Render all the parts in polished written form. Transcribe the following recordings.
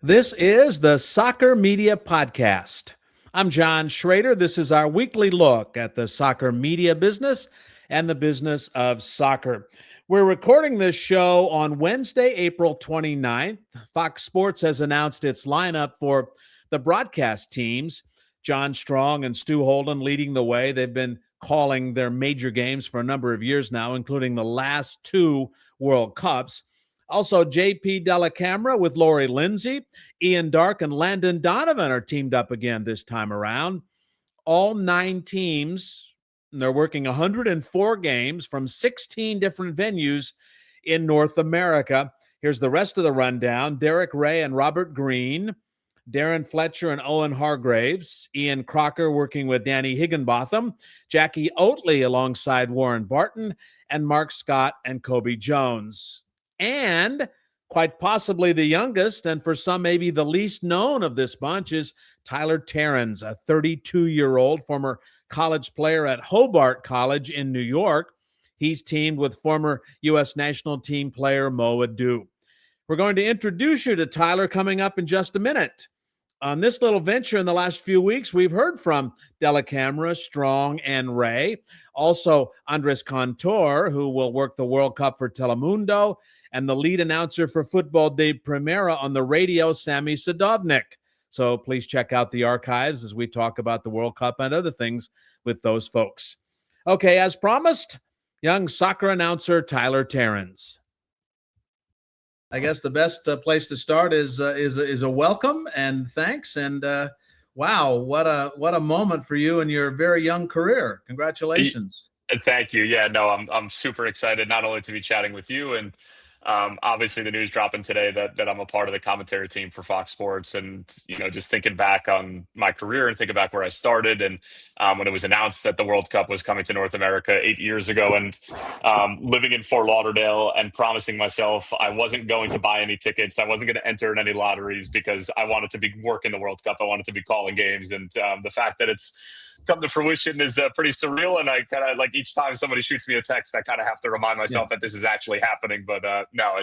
This is the Soccer Media Podcast. I'm John Shrader. This is our weekly look at the soccer media business and the business of soccer. We're recording this show on Wednesday, April 29th. Fox Sports has announced its lineup for the broadcast teams. John Strong and Stu Holden leading the way. They've been calling their major games for a number of years now, including the last two World Cups. Also, JP Dellacamera with Lori Lindsay. Ian Dark and Landon Donovan are teamed up again this time around. All 9 teams, and they're working 104 games from 16 different venues in North America. Here's the rest of the rundown. Derek Ray and Robert Green, Darren Fletcher and Owen Hargraves, Ian Crocker working with Danny Higginbotham, Jackie Oatley alongside Warren Barton, and Mark Scott and Kobe Jones. And quite possibly the youngest, and for some maybe the least known of this bunch, is Tyler Terens, a 32-year-old former college player at Hobart College in New York. He's teamed with former U.S. national team player Mo Edu. We're going to introduce you to Tyler coming up in just a minute. On this little venture in the last few weeks, we've heard from Dellacamera, Strong, and Ray. Also, Andres Cantor, who will work the World Cup for Telemundo, and the lead announcer for Football de Primera on the radio, Sammy Sadovnik. So please check out the archives as we talk about the World Cup and other things with those folks. Okay, as promised, young soccer announcer Tyler Terens. I guess the best place to start is a welcome and thanks. And wow, what a moment for you in your very young career. Congratulations. Thank you. Yeah, no, I'm super excited not only to be chatting with you and obviously the news dropping today that I'm a part of the Commentator team for Fox Sports, and just thinking back on my career and thinking back where I started, and when it was announced that the World Cup was coming to North America 8 years ago, and living in Fort Lauderdale and promising myself I wasn't going to buy any tickets, I wasn't going to enter in any lotteries because I wanted to be working the World Cup, I wanted to be calling games, and the fact that it's come to fruition is pretty surreal. And I kind of like each time somebody shoots me a text, I kind of have to remind myself that this is actually happening. But no,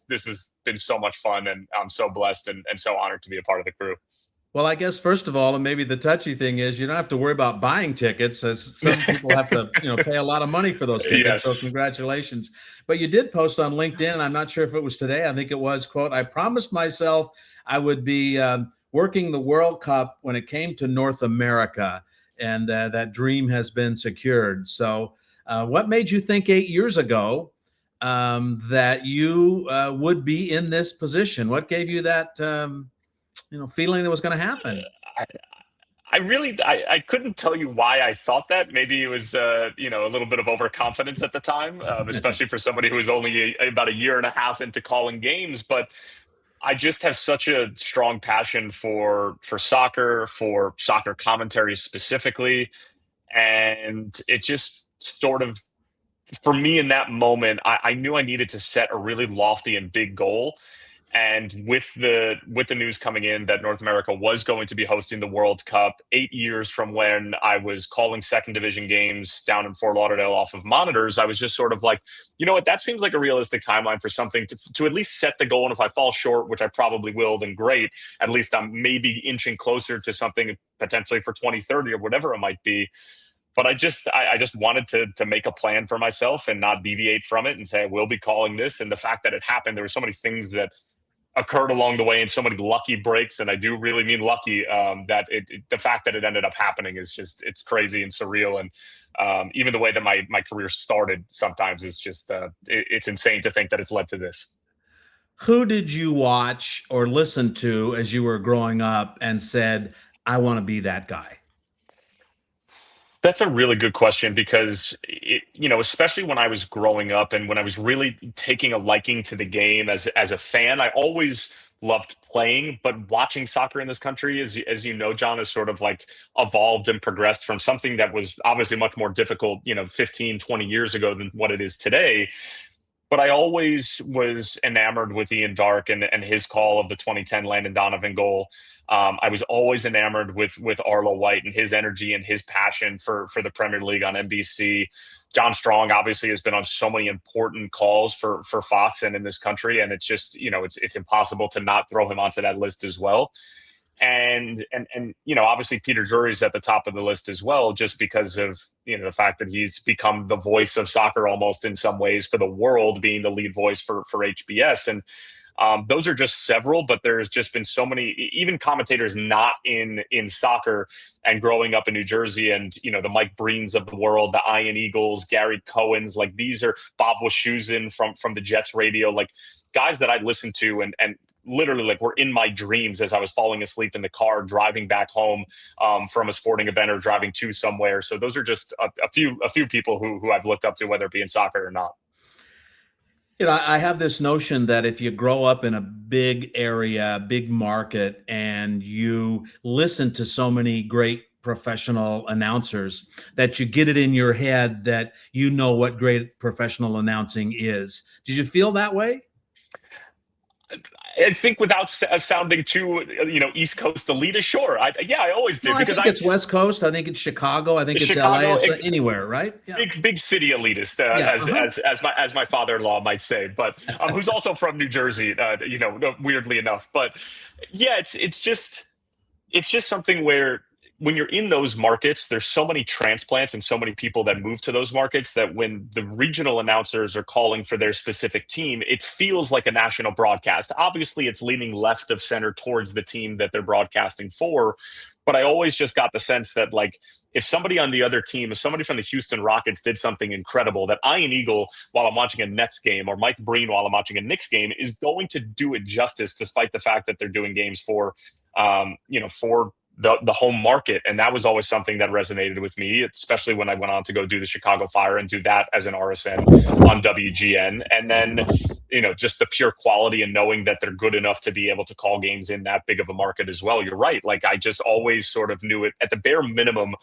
this has been so much fun, and I'm so blessed and so honored to be a part of the crew. Well, I guess first of all, and maybe the touchy thing is, you don't have to worry about buying tickets, as some people have to, pay a lot of money for those tickets. Yes. So congratulations. But you did post on LinkedIn, and I'm not sure if it was today. I think it was, quote, "I promised myself I would be working the World Cup when it came to North America." And that dream has been secured. So what made you think 8 years ago that you would be in this position? What gave you that, feeling that was going to happen? I couldn't tell you why I thought that. Maybe it was, a little bit of overconfidence at the time, especially for somebody who was only about a year and a half into calling games. But I just have such a strong passion for soccer, for soccer commentary specifically. And it just sort of, for me in that moment, I knew I needed to set a really lofty and big goal. And with the news coming in that North America was going to be hosting the World Cup 8 years from when I was calling second division games down in Fort Lauderdale off of monitors, I was just sort of like, you know what, that seems like a realistic timeline for something to at least set the goal. And if I fall short, which I probably will, then great. At least I'm maybe inching closer to something potentially for 2030 or whatever it might be. But I just wanted to make a plan for myself and not deviate from it and say, I will be calling this. And the fact that it happened, there were so many things that occurred along the way and so many lucky breaks, and I do really mean lucky, that the fact that it ended up happening is just, it's crazy and surreal. And even the way that my career started sometimes is just, it's insane to think that it's led to this. Who did you watch or listen to as you were growing up and said, I want to be that guy? That's a really good question because, especially when I was growing up and when I was really taking a liking to the game as a fan, I always loved playing, but watching soccer in this country, as you know, John, has sort of like evolved and progressed from something that was obviously much more difficult, 15, 20 years ago than what it is today. But I always was enamored with Ian Dark and his call of the 2010 Landon Donovan goal. I was always enamored with Arlo White and his energy and his passion for the Premier League on NBC. John Strong obviously has been on so many important calls for Fox and in this country, and it's just, it's impossible to not throw him onto that list as well. And obviously Peter Drury's at the top of the list as well, just because of the fact that he's become the voice of soccer almost in some ways for the world, being the lead voice for HBS. And those are just several, but there's just been so many, even commentators not in soccer and growing up in New Jersey, and the Mike Breens of the world, the Iron Eagles, Gary Cohen's, like these are Bob Wischusen from the Jets radio, like guys that I listened to and literally like were in my dreams as I was falling asleep in the car driving back home from a sporting event or driving to somewhere. So those are just a few people who I've looked up to, whether it be in soccer or not. I have this notion that if you grow up in a big area, big market, and you listen to so many great professional announcers, that you get it in your head that what great professional announcing is. Did you feel that way? I think without sounding too, East Coast elitist, sure. I always did. No, I think it's West Coast. I think it's Chicago. I think it's LA. It's anywhere, right? Yeah. Big city elitist, as my father-in-law might say, but who's also from New Jersey, weirdly enough. But yeah, it's just something where when you're in those markets, there's so many transplants and so many people that move to those markets that when the regional announcers are calling for their specific team, it feels like a national broadcast. Obviously, it's leaning left of center towards the team that they're broadcasting for. But I always just got the sense that, like, if somebody on the other team, if somebody from the Houston Rockets did something incredible, that Ian Eagle, while I'm watching a Nets game, or Mike Breen while I'm watching a Knicks game, is going to do it justice, despite the fact that they're doing games for the home market. And that was always something that resonated with me, especially when I went on to go do the Chicago Fire and do that as an RSN on WGN. And then, just the pure quality and knowing that they're good enough to be able to call games in that big of a market as well. You're right. Like, I just always sort of knew it at the bare minimum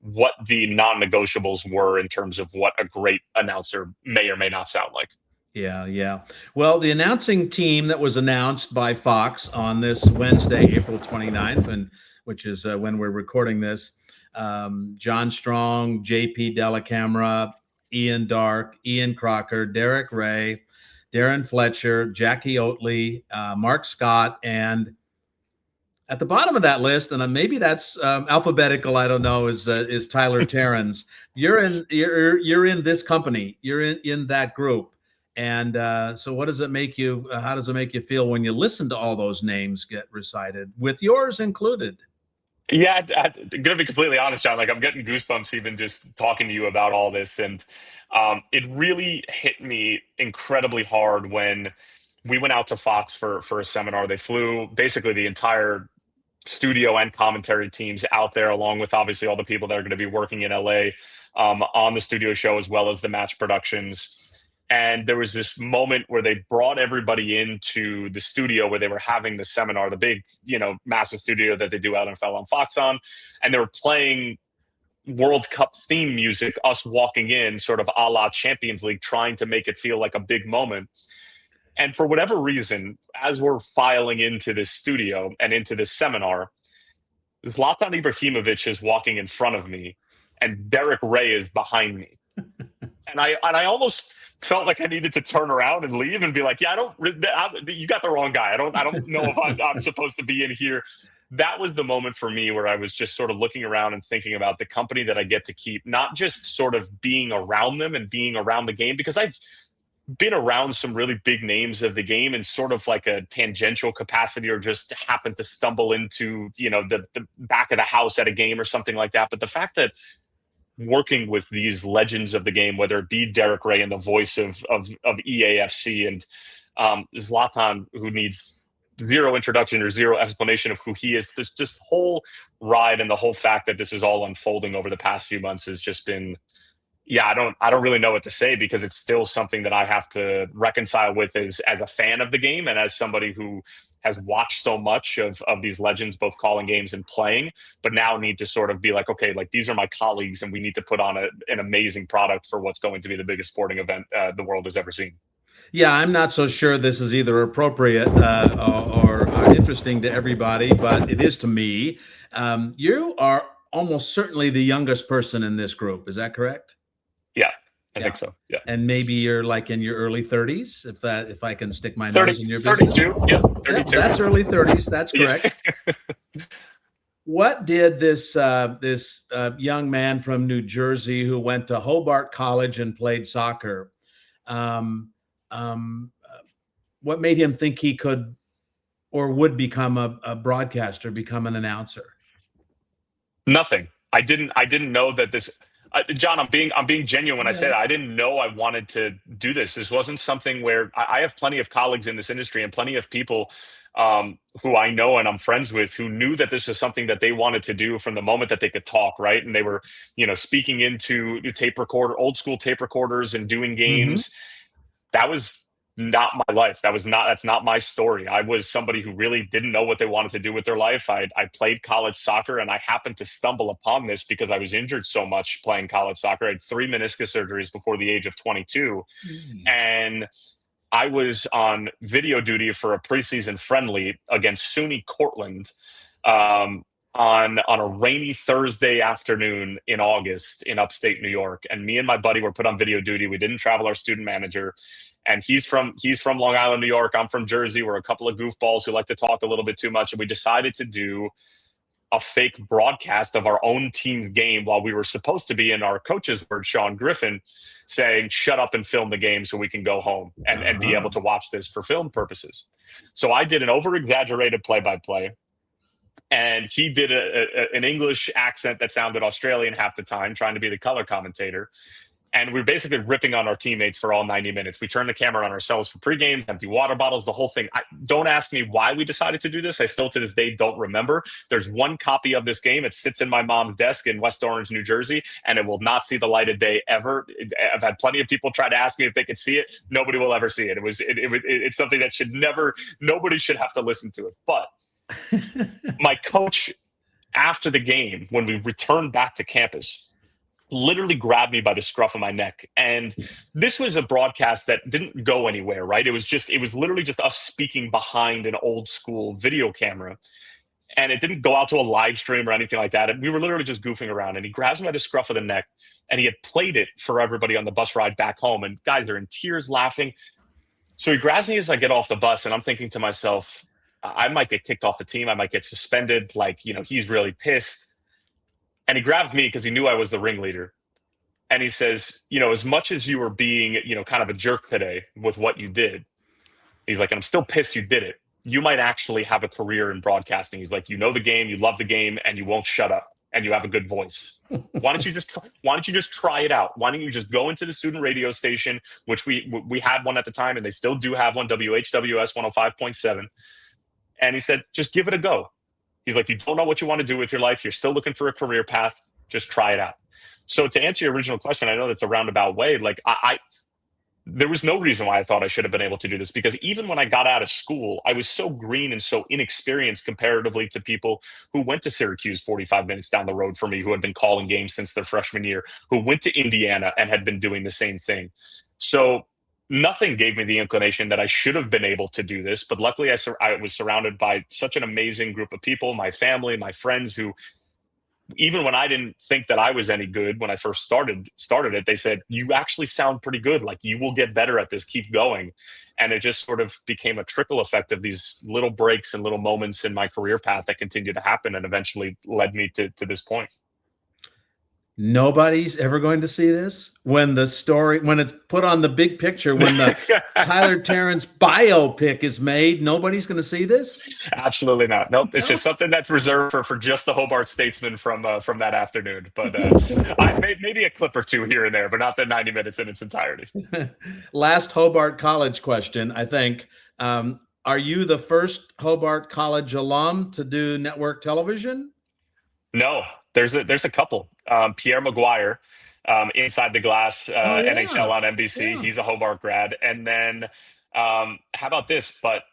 what the non-negotiables were in terms of what a great announcer may or may not sound like. Yeah. Well, the announcing team that was announced by Fox on this Wednesday, April 29th, which is when we're recording this, John Strong, JP Delacamera, Ian Dark, Ian Crocker, Derek Ray, Darren Fletcher, Jackie Oatley, Mark Scott, and at the bottom of that list, and maybe that's alphabetical, I don't know, is Tyler Terens. You're in this company. You're in that group. And so what does it make you, how does it make you feel when you listen to all those names get recited, with yours included? Yeah, I'm going to be completely honest, John. Like, I'm getting goosebumps even just talking to you about all this. And it really hit me incredibly hard when we went out to Fox for a seminar. They flew basically the entire studio and commentary teams out there, along with obviously all the people that are going to be working in LA on the studio show, as well as the match productions. And there was this moment where they brought everybody into the studio where they were having the seminar, the big, massive studio that they do NFL on Fox on. And they were playing World Cup theme music, us walking in sort of a la Champions League, trying to make it feel like a big moment. And for whatever reason, as we're filing into this studio and into this seminar, Zlatan Ibrahimovic is walking in front of me and Derek Ray is behind me. And I almost felt like I needed to turn around and leave and be like, yeah, you got the wrong guy. I don't know if I'm supposed to be in here. That was the moment for me where I was just sort of looking around and thinking about the company that I get to keep, not just sort of being around them and being around the game, because I've been around some really big names of the game in sort of like a tangential capacity, or just happened to stumble into, the back of the house at a game or something like that. But the fact that working with these legends of the game, whether it be Derek Ray and the voice of EAFC, and Zlatan, who needs zero introduction or zero explanation of who he is, this whole ride and the whole fact that this is all unfolding over the past few months has just been, I don't really know what to say, because it's still something that I have to reconcile with as a fan of the game and as somebody who has watched so much of these legends, both calling games and playing, but now need to sort of be like, okay, like, these are my colleagues and we need to put on an amazing product for what's going to be the biggest sporting event the world has ever seen. Yeah, I'm not so sure this is either appropriate or interesting to everybody, but it is to me. You are almost certainly the youngest person in this group. Is that correct? Yeah, I Yeah. think so. Yeah. And maybe you're like in your early 30s, if I can stick my 30, nose in your business. 32. Yep, Yeah, 32. that's early 30s. That's Yeah. correct. What did this young man from New Jersey who went to Hobart College and played soccer? Um, what made him think he could or would become a broadcaster, become an announcer? Nothing. I didn't know that this John, I'm being genuine when I say Okay. that. I didn't know I wanted to do this. This wasn't something where I have plenty of colleagues in this industry and plenty of people who I know and I'm friends with who knew that this was something that they wanted to do from the moment that they could talk, right? And they were, speaking into old school tape recorders and doing Hmm. games. That was not my life. That's not my story. I was somebody who really didn't know what they wanted to do with their life. I played college soccer and I happened to stumble upon this because I was injured so much playing college soccer. I had 3 meniscus surgeries before the age of 22. And I was on video duty for a preseason friendly against SUNY Cortland on a rainy Thursday afternoon in August in upstate New York. And me and my buddy were put on video duty. We didn't travel our student manager. And he's from Long Island, New York. I'm from Jersey. We're a couple of goofballs who like to talk a little bit too much. And we decided to do a fake broadcast of our own team's game while we were supposed to be in our coach's word, Sean Griffin, saying, shut up and film the game so we can go home and be able Uh-huh. to watch this for film purposes. So I did an over exaggerated play by play. And he did an English accent that sounded Australian half the time, trying to be the color commentator. And we were basically ripping on our teammates for all 90 minutes. We turned the camera on ourselves for pregame, empty water bottles, the whole thing. Don't ask me why we decided to do this. I still to this day don't remember. There's one copy of this game. It sits in my mom's desk in West Orange, New Jersey, and it will not see the light of day ever. I've had plenty of people try to ask me if they could see it. Nobody will ever see it. It's something that nobody should have to listen to it. But my coach, after the game, when we returned back to campus, literally grabbed me by the scruff of my neck. And this was a broadcast that didn't go anywhere, right? It was literally just us speaking behind an old school video camera. And it didn't go out to a live stream or anything like that. And we were literally just goofing around. And he grabs me by the scruff of the neck and he had played it for everybody on the bus ride back home. And guys are in tears laughing. So he grabs me as I get off the bus, and I'm thinking to myself, I might get kicked off the team. I might get suspended. Like, he's really pissed. And he grabs me because he knew I was the ringleader. And he says, as much as you were being, kind of a jerk today with what you did, he's like, and I'm still pissed you did it. You might actually have a career in broadcasting. He's like, you know the game, you love the game, and you won't shut up, and you have a good voice. Why don't you just try it out? Why don't you just go into the student radio station, which we had one at the time, and they still do have one, WHWS 105.7. And he said, just give it a go. He's like, you don't know what you want to do with your life. You're still looking for a career path. Just try it out. So to answer your original question, I know that's a roundabout way. Like there was no reason why I thought I should have been able to do this, because even when I got out of school, I was so green and so inexperienced comparatively to people who went to Syracuse 45 minutes down the road from me, who had been calling games since their freshman year, who went to Indiana and had been doing the same thing. So nothing gave me the inclination that I should have been able to do this. But luckily, I was surrounded by such an amazing group of people, my family, my friends, who even when I didn't think that I was any good when I first started it, they said, you actually sound pretty good. Like, you will get better at this. Keep going. And it just sort of became a trickle effect of these little breaks and little moments in my career path that continued to happen and eventually led me to this point. Nobody's ever going to see this when it's put on the big picture, when the Tyler Terens biopic is made. Nobody's going to see this. Absolutely not. Nope. It's No? just something that's reserved for just the Hobart Statesman from that afternoon. But maybe a clip or two here and there, but not the 90 minutes in its entirety. Last Hobart College question, I think. Are you the first Hobart College alum to do network television? No, there's a couple. Pierre Maguire, Inside the Glass, Oh, NHL yeah. on NBC. Yeah. He's a Hobart grad. And then how about this? But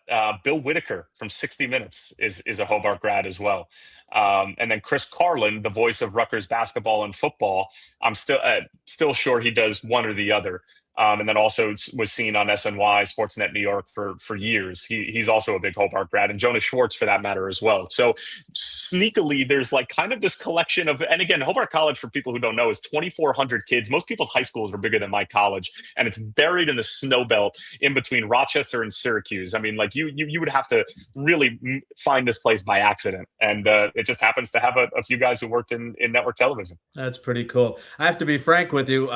Bill Whitaker from 60 Minutes is a Hobart grad as well. And then Chris Carlin, the voice of Rutgers basketball and football. I'm still sure he does one or the other. and then also was seen on SNY, Sportsnet New York for years. He's also a big Hobart grad, and Jonas Schwartz for that matter as well. So sneakily, there's like kind of this collection of, and again, Hobart College, for people who don't know, is 2,400 kids. Most people's high schools are bigger than my college, and it's buried in the snow belt in between Rochester and Syracuse. I mean, like you would have to really find this place by accident, and it just happens to have a few guys who worked in network television. That's pretty cool. I have to be frank with you.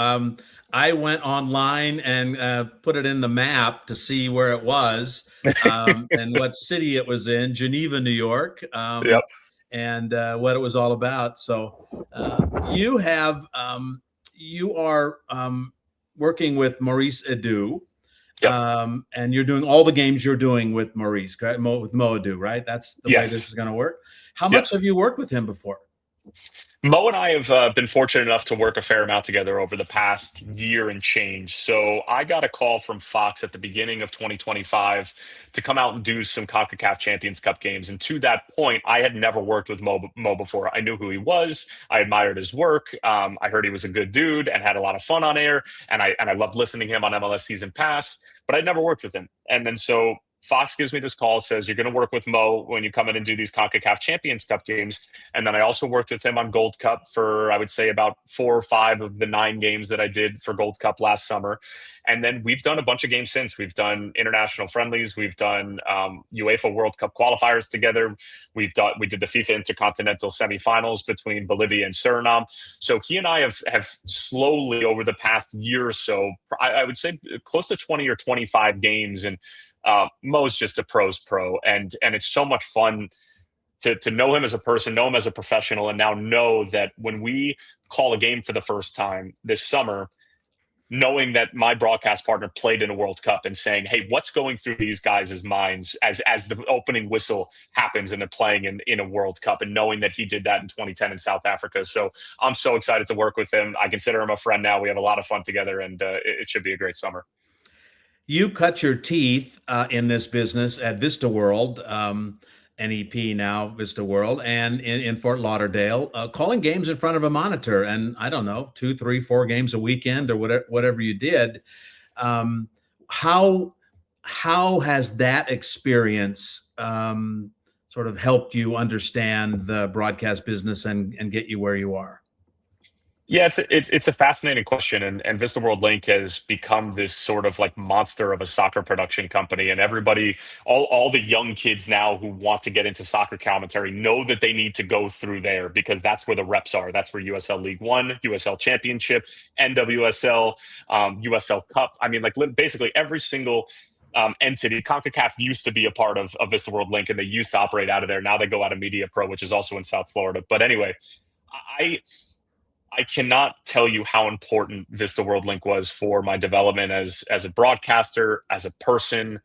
I went online and put it in the map to see where it was and what city it was in, Geneva, New York, Yep. and what it was all about. So you are working with Maurice Edu, Yep. and you're doing all the games you're doing with Maurice, with Mo Edu, right? That's the way Yes. this is going to work. How much have you worked with him before? Mo and I have been fortunate enough to work a fair amount together over the past year and change. So I got a call from Fox at the beginning of 2025 to come out and do some CONCACAF Champions Cup games. And to that point, I had never worked with Mo before. I knew who he was. I admired his work. I heard he was a good dude and had a lot of fun on air. And I loved listening to him on MLS Season Pass, but I'd never worked with him. And then so Fox gives me this call, says, you're going to work with Mo when you come in and do these CONCACAF Champions Cup games. And then I also worked with him on Gold Cup for, I would say, about 4 or 5 of the 9 games that I did for Gold Cup last summer. And then we've done a bunch of games since. We've done international friendlies. We've done UEFA World Cup qualifiers together. We did the FIFA Intercontinental semifinals between Bolivia and Suriname. So he and I have slowly over the past year or so, I would say close to 20 or 25 games. And Mo's just a pro's pro, and it's so much fun to know him as a person, know him as a professional, and now know that when we call a game for the first time this summer, knowing that my broadcast partner played in a World Cup and saying, hey, what's going through these guys' minds as the opening whistle happens and they're playing in a World Cup, and knowing that he did that in 2010 in South Africa. So I'm so excited to work with him. I consider him a friend now. We have a lot of fun together, and it should be a great summer. You cut your teeth in this business at Vista World, NEP now, Vista World, and in Fort Lauderdale, calling games in front of a monitor. And I don't know, 2, 3, 4 games a weekend or whatever you did. How has that experience sort of helped you understand the broadcast business and get you where you are? Yeah, it's a fascinating question, and Vista World Link has become this sort of like monster of a soccer production company, and everybody, all the young kids now who want to get into soccer commentary know that they need to go through there because that's where the reps are. That's where USL League One, USL Championship, NWSL, USL Cup. I mean, like basically every single entity. CONCACAF used to be a part of Vista World Link, and they used to operate out of there. Now they go out of Media Pro, which is also in South Florida. But anyway, I cannot tell you how important Vista World Link was for my development as a broadcaster, as a person.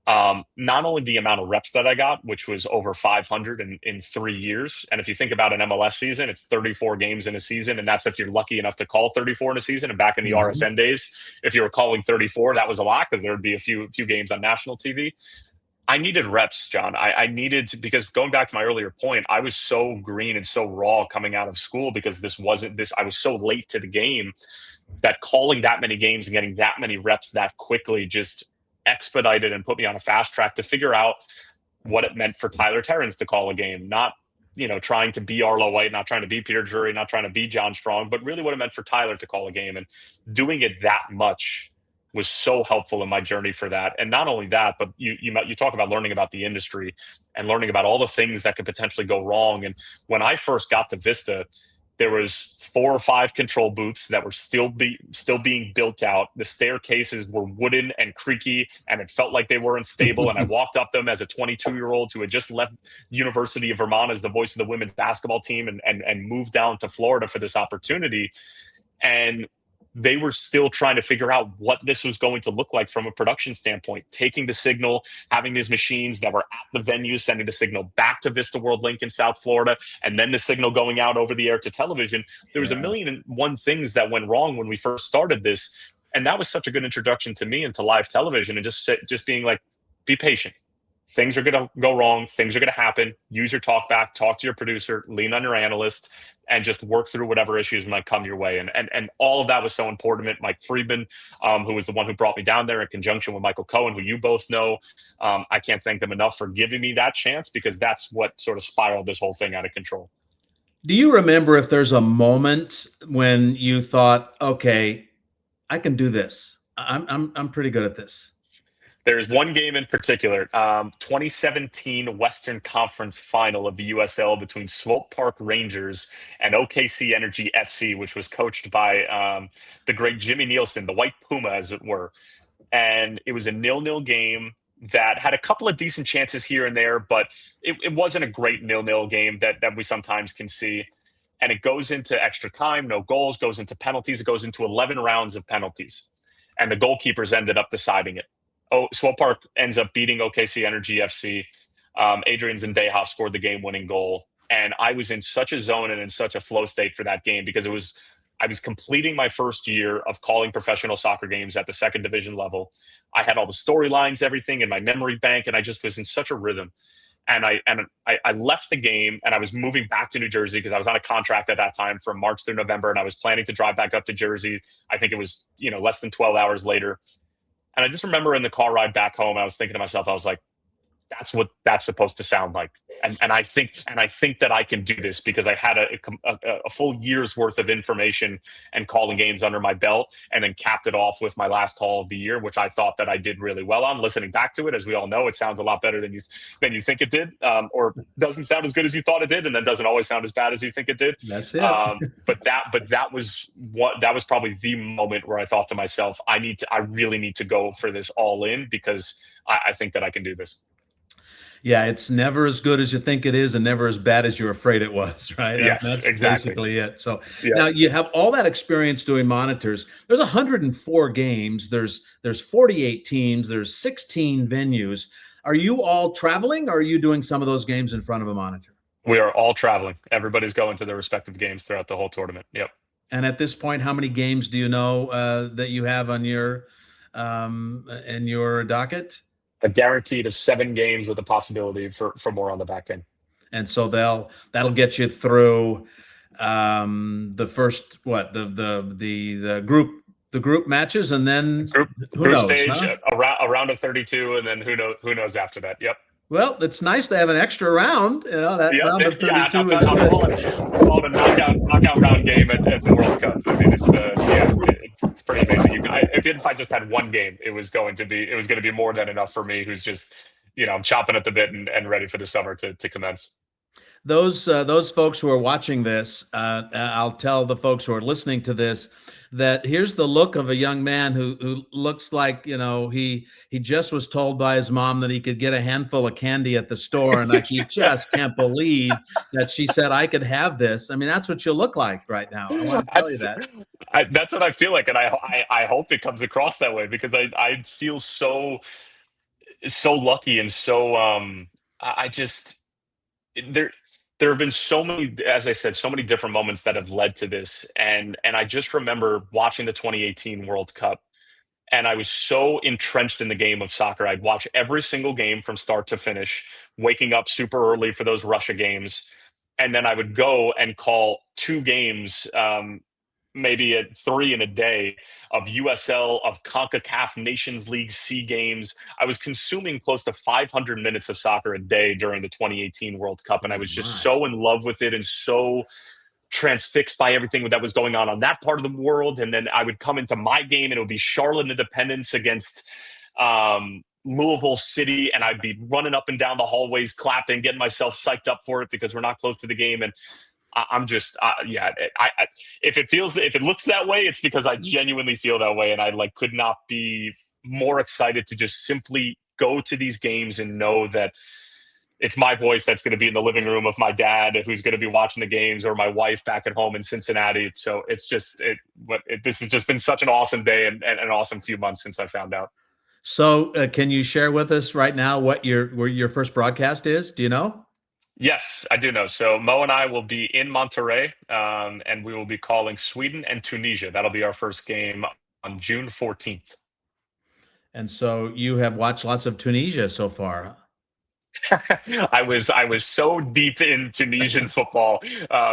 Not only the amount of reps that I got, which was over 500 in 3 years. And if you think about an MLS season, it's 34 games in a season. And that's if you're lucky enough to call 34 in a season. And back in the RSN days, if you were calling 34, that was a lot because there would be a few games on national TV. I needed reps, John. I needed to, because going back to my earlier point, I was so green and so raw coming out of school because I was so late to the game that calling that many games and getting that many reps that quickly just expedited and put me on a fast track to figure out what it meant for Tyler Terens to call a game. Not, trying to be Arlo White, not trying to be Peter Drury, not trying to be John Strong, but really what it meant for Tyler to call a game, and doing it that much was so helpful in my journey for that. And not only that, but you talk about learning about the industry and learning about all the things that could potentially go wrong. And when I first got to Vista, there was 4 or 5 control booths that were still being built out. The staircases were wooden and creaky, and it felt like they were unstable. And I walked up them as a 22-year-old who had just left University of Vermont as the voice of the women's basketball team and moved down to Florida for this opportunity. And they were still trying to figure out what this was going to look like from a production standpoint, taking the signal, having these machines that were at the venue, sending the signal back to Vista World Link in South Florida, and then the signal going out over the air to television. There was a million and one things that went wrong when we first started this. And that was such a good introduction to me into live television, and just being like, be patient. Things are going to go wrong. Things are going to happen. Use your talk back, talk to your producer, lean on your analyst, and just work through whatever issues might come your way. And all of that was so important. Mike Friedman, who was the one who brought me down there in conjunction with Michael Cohen, who you both know. I can't thank them enough for giving me that chance, because that's what sort of spiraled this whole thing out of control. Do you remember if there's a moment when you thought, okay, I can do this. I'm pretty good at this? There's one game in particular, 2017 Western Conference Final of the USL between Swope Park Rangers and OKC Energy FC, which was coached by the great Jimmy Nielsen, the White Puma, as it were. And it was a 0-0 game that had a couple of decent chances here and there, but it wasn't a great 0-0 game that we sometimes can see. And it goes into extra time, no goals, goes into penalties. It goes into 11 rounds of penalties. And the goalkeepers ended up deciding it. Swope Park ends up beating OKC Energy FC. Adrian Zendeja scored the game-winning goal. And I was in such a zone and in such a flow state for that game, because I was completing my first year of calling professional soccer games at the second division level. I had all the storylines, everything in my memory bank, and I just was in such a rhythm. And I left the game, and I was moving back to New Jersey because I was on a contract at that time from March through November, and I was planning to drive back up to Jersey. I think it was, less than 12 hours later. And I just remember in the car ride back home, I was thinking to myself, I was like, that's what that's supposed to sound like. And I think that I can do this, because I had a full year's worth of information and calling games under my belt, and then capped it off with my last call of the year, which I thought that I did really well on. Listening back to it, as we all know, it sounds a lot better than you think it did, or doesn't sound as good as you thought it did, and then doesn't always sound as bad as you think it did. That's it. But that was probably the moment where I thought to myself, I really need to go for this all in, because I think that I can do this. Yeah, it's never as good as you think it is, and never as bad as you're afraid it was, right? Yes, that's exactly. basically it. So yeah. Now you have all that experience doing monitors. There's 104 games. There's 48 teams. There's 16 venues. Are you all traveling, or are you doing some of those games in front of a monitor? We are all traveling. Everybody's going to their respective games throughout the whole tournament. Yep. And at this point, how many games do you know that you have on your in your docket? A guaranteed of 7 games with a possibility for more on the back end. And so that'll get you through the first the group matches, and then group knows, stage, huh? a round of 32, and then who knows after that. Yep. Well, it's nice to have an extra round. That round of 32 I'm calling a knockout round game at the World Cup. I mean, it's pretty amazing. If I just had one game, it was going to be more than enough for me, who's just, I'm chomping at the bit and ready for the summer to commence. Those folks who are watching this, I'll tell the folks who are listening to this that here's the look of a young man who looks like, he just was told by his mom that he could get a handful of candy at the store, and like, he just can't believe that she said I could have this. I mean, that's what you look like right now. I want to tell you that. That's what I feel like, and I hope it comes across that way, because I feel so lucky, and so there have been so many, as I said, so many different moments that have led to this. And I just remember watching the 2018 World Cup, and I was so entrenched in the game of soccer. I'd watch every single game from start to finish, waking up super early for those Russia games. And then I would go and call 2 games, maybe 3 in a day, of USL, of CONCACAF Nations League C games. I was consuming close to 500 minutes of soccer a day during the 2018 World Cup, and I was just so in love with it and so transfixed by everything that was going on that part of the world. And then I would come into my game, and it would be Charlotte Independence against Louisville City, and I'd be running up and down the hallways, clapping, getting myself psyched up for it, because we're not close to the game. And I'm just, if it looks that way, it's because I genuinely feel that way. And I could not be more excited to just simply go to these games and know that it's my voice that's going to be in the living room of my dad, who's going to be watching the games, or my wife back at home in Cincinnati. So it's just, this has just been such an awesome day and an awesome few months since I found out. So can you share with us right now what your first broadcast is? Do you know? Yes, I do know. So Mo and I will be in Monterey, and we will be calling Sweden and Tunisia. That'll be our first game on June 14th. And so you have watched lots of Tunisia so far. I was so deep in Tunisian football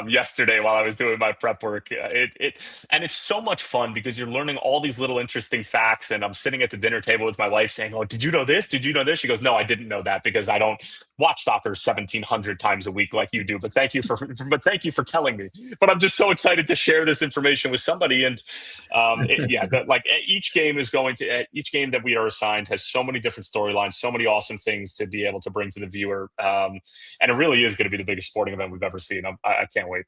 yesterday while I was doing my prep work. And it's so much fun because you're learning all these little interesting facts. And I'm sitting at the dinner table with my wife saying, "Oh, did you know this? Did you know this?" She goes, "No, I didn't know that because I don't watch soccer 1,700 times a week like you do. Thank you for telling me." But I'm just so excited to share this information with somebody. And each game that we are assigned has so many different storylines, so many awesome things to be able to bring to the viewer. And it really is going to be the biggest sporting event we've ever seen. I can't wait.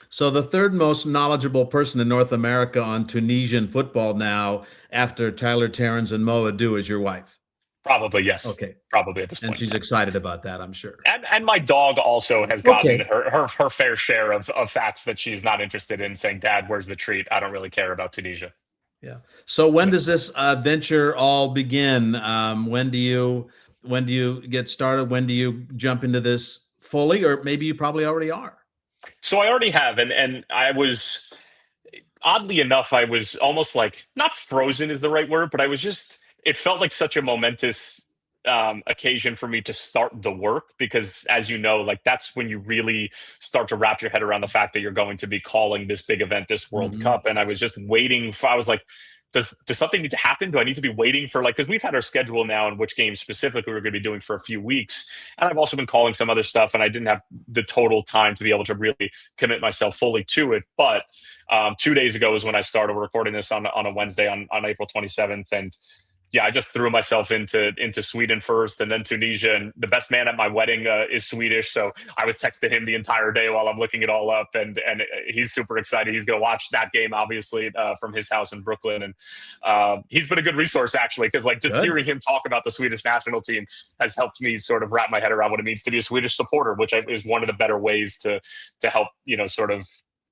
So the third most knowledgeable person in North America on Tunisian football now, after Tyler Terens and Mo Edu, is your wife. Probably, yes. Okay. Probably at this point. And she's excited about that, I'm sure. And my dog also has gotten her fair share of facts that she's not interested in, saying, "Dad, where's the treat? I don't really care about Tunisia." Yeah. So when does this venture all begin? When do you get started? When do you jump into this fully, or maybe you probably already are? So I already have, and I was, oddly enough, I was almost like, not frozen is the right word, but it felt like such a momentous occasion for me to start the work, because as you know, like, that's when you really start to wrap your head around the fact that you're going to be calling this big event, this World Cup. And I was just waiting I was like, does something need to happen? Do I need to be waiting for, like, because we've had our schedule now and which games specifically we're going to be doing for a few weeks. And I've also been calling some other stuff, and I didn't have the total time to be able to really commit myself fully to it. But 2 days ago is when I started recording this on a Wednesday on April 27th. And yeah, I just threw myself into Sweden first, and then Tunisia. And the best man at my wedding is Swedish, so I was texting him the entire day while I'm looking it all up, and he's super excited. He's going to watch that game, obviously, from his house in Brooklyn, and he's been a good resource, actually, because, like, just hearing him talk about the Swedish national team has helped me sort of wrap my head around what it means to be a Swedish supporter, which is one of the better ways to help, sort of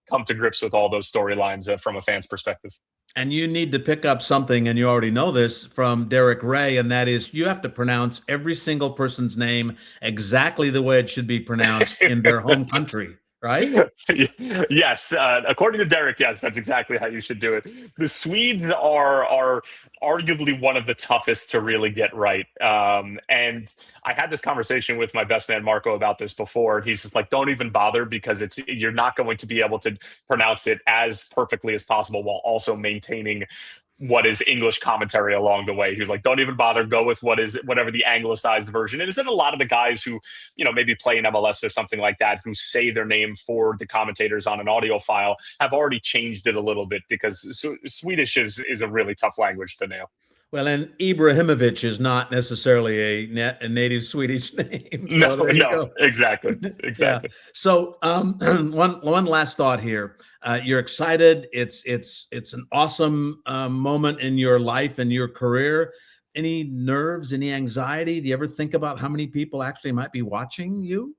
come to grips with all those storylines from a fan's perspective. And you need to pick up something, and you already know this, from Derek Ray, and that is you have to pronounce every single person's name exactly the way it should be pronounced in their home country, right? Yes. According to Derek, yes, that's exactly how you should do it. The Swedes are arguably one of the toughest to really get right. And I had this conversation with my best man, Marco, about this before. He's just like, don't even bother, because you're not going to be able to pronounce it as perfectly as possible while also maintaining what is English commentary along the way. He was like, don't even bother, go with whatever the anglicized version is. And a lot of the guys who, maybe play in MLS or something like that, who say their name for the commentators on an audio file, have already changed it a little bit, because Swedish is a really tough language to nail. Well, and Ibrahimovic is not necessarily a native Swedish name. So no, exactly. Yeah. So one last thought here. You're excited. It's an awesome moment in your life and your career. Any nerves, any anxiety? Do you ever think about how many people actually might be watching you?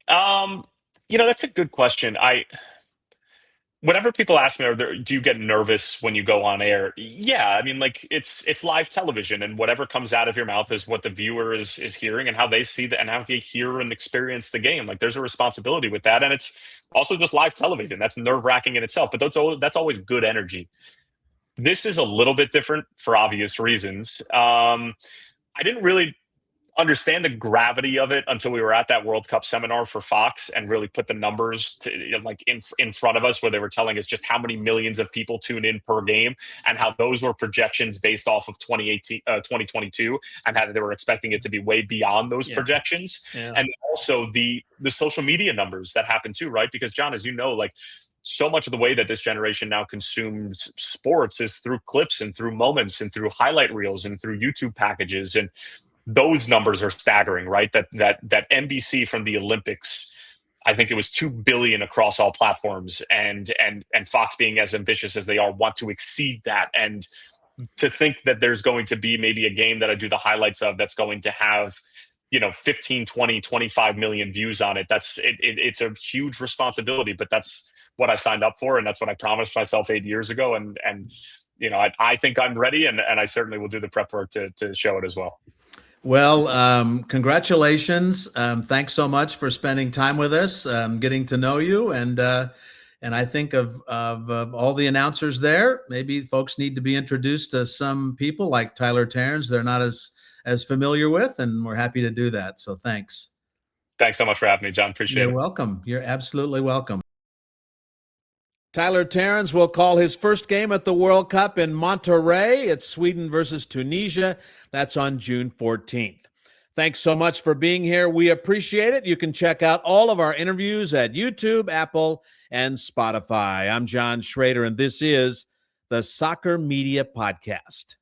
That's a good question. Whenever people ask me, do you get nervous when you go on air? Yeah, I mean, like, it's live television, and whatever comes out of your mouth is what the viewer is hearing, and how they see that, and how they hear and experience the game. Like, there's a responsibility with that, and it's also just live television. That's nerve-wracking in itself, but that's always good energy. This is a little bit different for obvious reasons. I didn't really understand the gravity of it until we were at that World Cup seminar for Fox, and really put the numbers to, like, in front of us, where they were telling us just how many millions of people tune in per game, and how those were projections based off of 2022, and how they were expecting it to be way beyond those projections. Yeah. And also the social media numbers that happen too, right? Because, John, as you know, like, so much of the way that this generation now consumes sports is through clips and through moments and through highlight reels and through YouTube packages. And those numbers are staggering, right? That NBC from the Olympics, I think it was 2 billion across all platforms, and Fox, being as ambitious as they are, want to exceed that. And to think that there's going to be maybe a game that I do the highlights of that's going to have 15, 20, 25 million views on it, it's a huge responsibility, but that's what I signed up for, and that's what I promised myself 8 years ago. And I think I'm ready, and I certainly will do the prep work to show it as well. Well, congratulations. Thanks so much for spending time with us, getting to know you. And I think of all the announcers there, maybe folks need to be introduced to some people like Tyler Terens. They're not as as familiar with, and we're happy to do that. So thanks. Thanks so much for having me, John. Appreciate it. You're welcome. You're absolutely welcome. Tyler Terens will call his first game at the World Cup in Monterey. It's Sweden versus Tunisia. That's on June 14th. Thanks so much for being here. We appreciate it. You can check out all of our interviews at YouTube, Apple, and Spotify. I'm John Shrader, and this is the Soccer Media Podcast.